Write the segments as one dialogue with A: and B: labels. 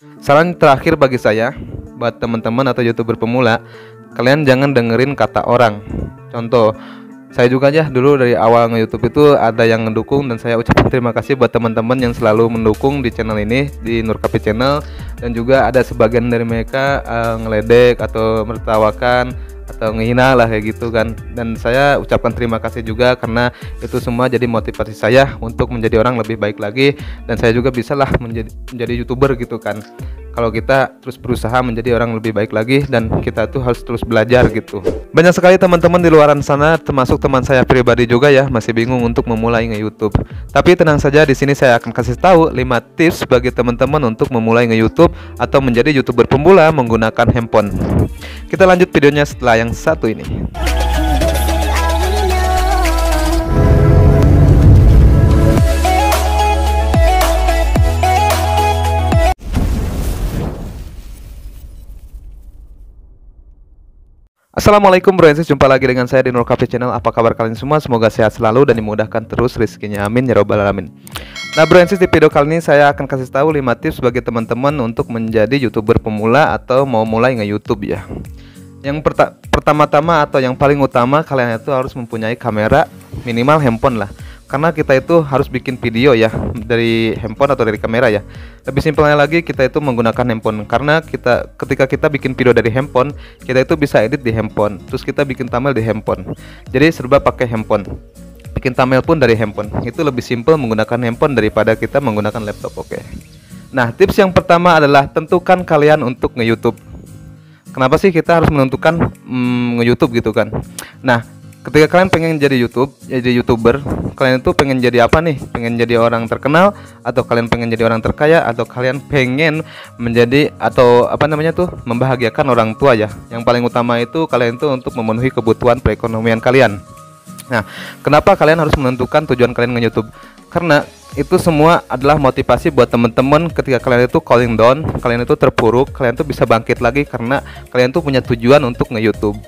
A: Saran terakhir bagi saya, buat teman-teman atau YouTuber pemula, kalian jangan dengerin kata orang. Contoh, saya juga aja dulu dari awal nge-YouTube itu ada yang ngedukung, dan saya ucapkan terima kasih buat teman-teman yang selalu mendukung di channel ini, di Nurkapi Channel. Dan juga ada sebagian dari mereka ngeledek atau mertawakan atau ngehina lah kayak gitu kan. Dan saya ucapkan terima kasih juga, karena itu semua jadi motivasi saya untuk menjadi orang lebih baik lagi, dan saya juga bisalah menjadi YouTuber gitu kan. Kalau kita terus berusaha menjadi orang lebih baik lagi, dan kita tuh harus terus belajar gitu. Banyak sekali teman-teman di luaran sana, termasuk teman saya pribadi juga ya, masih bingung untuk memulai nge-YouTube. Tapi tenang saja, di sini saya akan kasih tahu 5 tips bagi teman-teman untuk memulai nge-YouTube atau menjadi YouTuber pemula menggunakan handphone. Kita lanjut videonya setelah yang satu ini. Assalamualaikum Broensis, jumpa lagi dengan saya di Nurkapi Channel. Apa kabar kalian semua? Semoga sehat selalu dan dimudahkan terus rezekinya, amin ya robbal alamin. Nah Broensis, di video kali ini saya akan kasih tahu 5 tips bagi teman-teman untuk menjadi YouTuber pemula atau mau mulai nge-YouTube ya. Yang pertama-tama atau yang paling utama, kalian itu harus mempunyai kamera, minimal handphone lah. Karena kita itu harus bikin video ya dari handphone atau dari kamera ya. Lebih simpelnya lagi, kita itu menggunakan handphone, karena ketika kita bikin video dari handphone, kita itu bisa edit di handphone, terus kita bikin thumbnail di handphone. Jadi serba pakai handphone. Bikin thumbnail pun dari handphone. Itu lebih simpel menggunakan handphone daripada kita menggunakan laptop. Oke. Nah, tips yang pertama adalah tentukan kalian untuk nge-YouTube. Kenapa sih kita harus menentukan nge-YouTube gitu kan? Nah, ketika kalian pengen jadi YouTuber, kalian itu pengen jadi apa nih? Pengen jadi orang terkenal, atau kalian pengen jadi orang terkaya, atau kalian pengen menjadi atau apa namanya tuh membahagiakan orang tua ya. Yang paling utama itu kalian itu untuk memenuhi kebutuhan perekonomian kalian. Nah, kenapa kalian harus menentukan tujuan kalian nge-YouTube? Karena itu semua adalah motivasi buat teman-teman. Ketika kalian itu calling down, kalian itu terpuruk, kalian tuh bisa bangkit lagi karena kalian tuh punya tujuan untuk nge-YouTube.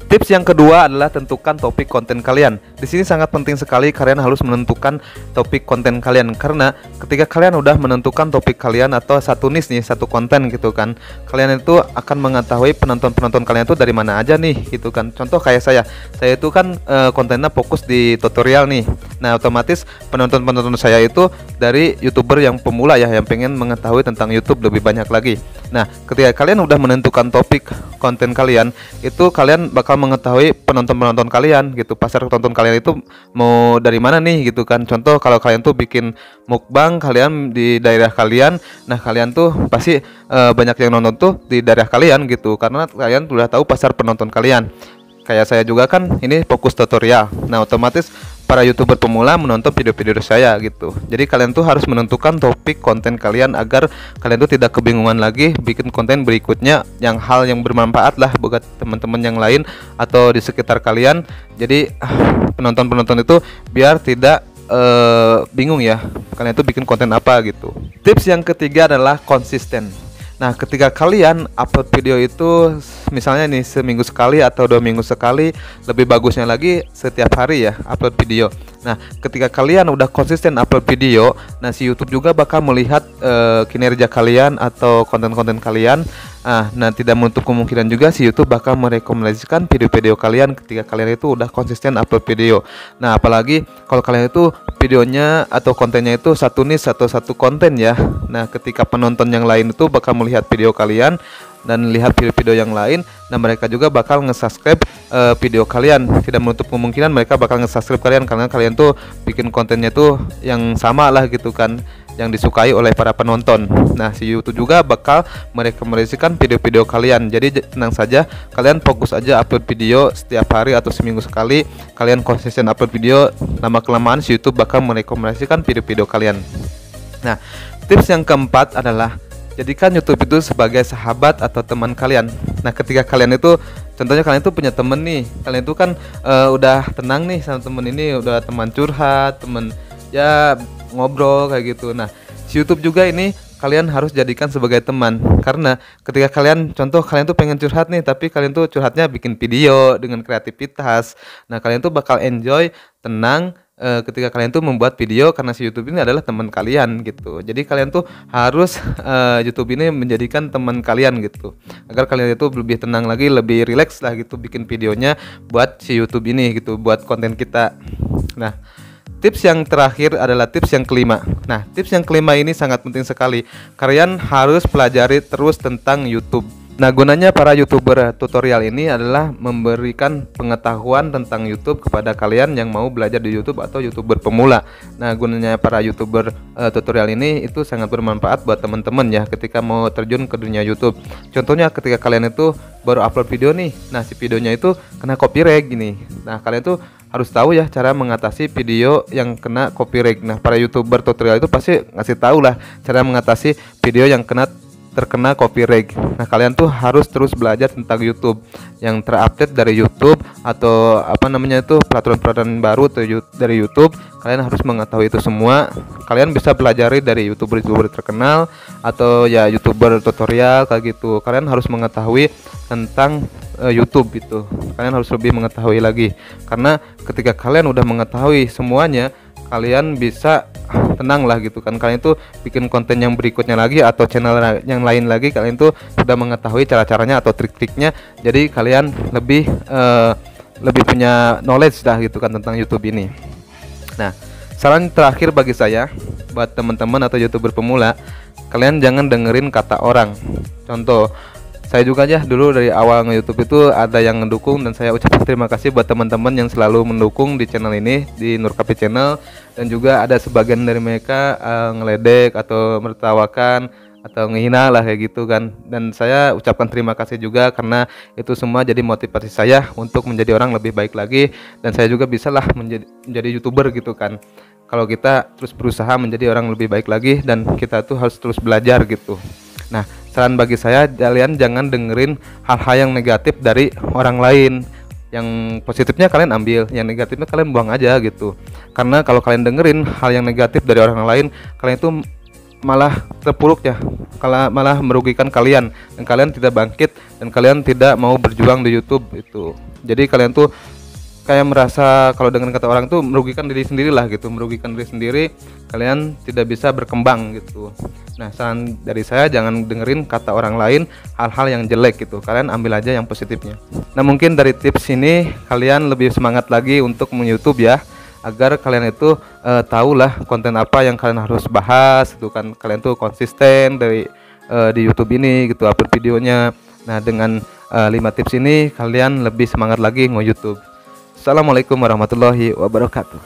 A: Tips yang kedua adalah tentukan topik konten kalian. Di sini sangat penting sekali kalian harus menentukan topik konten kalian, karena ketika kalian udah menentukan topik kalian atau satu niche nih, satu konten gitu kan, kalian itu akan mengetahui penonton kalian itu dari mana aja nih gitu kan. Contoh kayak saya itu kan kontennya fokus di tutorial nih. Nah, otomatis penonton saya itu dari YouTuber yang pemula ya, yang pengen mengetahui tentang YouTube lebih banyak lagi. Nah, ketika kalian udah menentukan topik konten kalian, itu kalian bakal mengetahui penonton kalian gitu, pasar tonton kalian itu mau dari mana nih gitu kan. Contoh kalau kalian tuh bikin mukbang kalian di daerah kalian, nah kalian tuh pasti banyak yang nonton tuh di daerah kalian gitu, karena kalian udah tahu pasar penonton kalian. Kayak saya juga kan ini fokus tutorial. Nah, otomatis para YouTuber pemula menonton video-video saya gitu. Jadi kalian tuh harus menentukan topik konten kalian agar kalian tuh tidak kebingungan lagi bikin konten berikutnya yang hal yang bermanfaat lah buat teman-teman yang lain atau di sekitar kalian. Jadi penonton itu biar tidak bingung ya, kalian tuh bikin konten apa gitu. Tips yang ketiga adalah konsisten. Nah, ketika kalian upload video itu misalnya nih seminggu sekali atau 2 minggu sekali, lebih bagusnya lagi setiap hari ya upload video. Nah, ketika kalian udah konsisten upload video, nah si YouTube juga bakal melihat kinerja kalian atau konten-konten kalian. Nah, tidak menutup kemungkinan juga si YouTube bakal merekomendasikan video-video kalian ketika kalian itu udah konsisten upload video. Nah, apalagi kalau kalian itu videonya atau kontennya itu satu niche atau satu konten ya. Nah, ketika penonton yang lain itu bakal melihat video kalian dan lihat video-video yang lain, dan mereka juga bakal nge-subscribe video kalian. Tidak menutup kemungkinan mereka bakal nge-subscribe kalian karena kalian tuh bikin kontennya tuh yang sama lah gitu kan, yang disukai oleh para penonton. Nah, si YouTube juga bakal merekomendasikan video-video kalian. Jadi tenang saja, kalian fokus aja upload video setiap hari atau seminggu sekali. Kalian konsisten upload video, lama kelamaan si YouTube bakal merekomendasikan video-video kalian. Nah, tips yang keempat adalah jadikan YouTube itu sebagai sahabat atau teman kalian. Nah, ketika kalian itu, contohnya kalian itu punya temen nih, kalian itu kan udah tenang nih sama temen ini, udah teman curhat, temen ya ngobrol kayak gitu. Nah, si YouTube juga ini kalian harus jadikan sebagai teman, karena ketika kalian, contoh kalian tuh pengen curhat nih, tapi kalian tuh curhatnya bikin video dengan kreativitas. Nah, kalian tuh bakal enjoy, tenang, ketika kalian tuh membuat video, karena si YouTube ini adalah teman kalian gitu. Jadi kalian tuh harus YouTube ini menjadikan teman kalian gitu, agar kalian itu lebih tenang lagi, lebih rileks lah gitu bikin videonya buat si YouTube ini gitu, buat konten kita. Nah, tips yang terakhir adalah tips yang kelima. Nah, tips yang kelima ini sangat penting sekali. Kalian harus pelajari terus tentang YouTube. Nah, gunanya para YouTuber tutorial ini adalah memberikan pengetahuan tentang YouTube kepada kalian yang mau belajar di YouTube atau YouTuber pemula. Nah, gunanya para YouTuber tutorial ini itu sangat bermanfaat buat teman-teman ya ketika mau terjun ke dunia YouTube. Contohnya ketika kalian itu baru upload video nih. Nah, si videonya itu kena copyright gini. Nah, kalian tuh harus tahu ya cara mengatasi video yang kena copyright. Nah, para YouTuber tutorial itu pasti ngasih tahu lah cara mengatasi video yang terkena copyright. Nah, kalian tuh harus terus belajar tentang YouTube yang terupdate dari YouTube atau apa namanya itu peraturan-peraturan baru dari YouTube. Kalian harus mengetahui itu semua. Kalian bisa pelajari dari YouTuber terkenal atau ya YouTuber tutorial kayak gitu. Kalian harus mengetahui tentang YouTube itu. Kalian harus lebih mengetahui lagi, karena ketika kalian udah mengetahui semuanya, kalian bisa tenang lah gitu kan. Kalian tuh bikin konten yang berikutnya lagi atau channel yang lain lagi, kalian tuh sudah mengetahui cara-caranya atau trik-triknya. Jadi kalian lebih punya knowledge dah gitu kan tentang YouTube ini. Nah, saran terakhir bagi saya buat teman-teman atau YouTuber pemula, kalian jangan dengerin kata orang. Contoh, saya juga aja dulu dari awal nge-YouTube itu ada yang mendukung, dan saya ucapkan terima kasih buat teman-teman yang selalu mendukung di channel ini, di Nur Cafe Channel. Dan juga ada sebagian dari mereka ngeledek atau mertawakan atau ngehina lah kayak gitu kan. Dan saya ucapkan terima kasih juga, karena itu semua jadi motivasi saya untuk menjadi orang lebih baik lagi. Dan saya juga bisalah menjadi YouTuber gitu kan, kalau kita terus berusaha menjadi orang lebih baik lagi, dan kita tuh harus terus belajar gitu. Nah, saran bagi saya, kalian jangan dengerin hal-hal yang negatif dari orang lain. Yang positifnya kalian ambil, yang negatifnya kalian buang aja gitu. Karena kalau kalian dengerin hal yang negatif dari orang lain, kalian itu malah terpuruk ya, malah merugikan kalian, dan kalian tidak bangkit, dan kalian tidak mau berjuang di YouTube itu. Jadi kalian tuh kayak merasa kalau dengan kata orang tuh merugikan diri sendiri lah gitu, merugikan diri sendiri, kalian tidak bisa berkembang gitu. Nah, saran dari saya, jangan dengerin kata orang lain hal-hal yang jelek gitu, kalian ambil aja yang positifnya. Nah, mungkin dari tips ini kalian lebih semangat lagi untuk YouTube ya, agar kalian itu tahulah konten apa yang kalian harus bahas gitu kan. Kalian tuh konsisten di YouTube ini gitu, upload videonya. Nah, dengan 5 tips ini kalian lebih semangat lagi nge-YouTube. Assalamualaikum warahmatullahi wabarakatuh.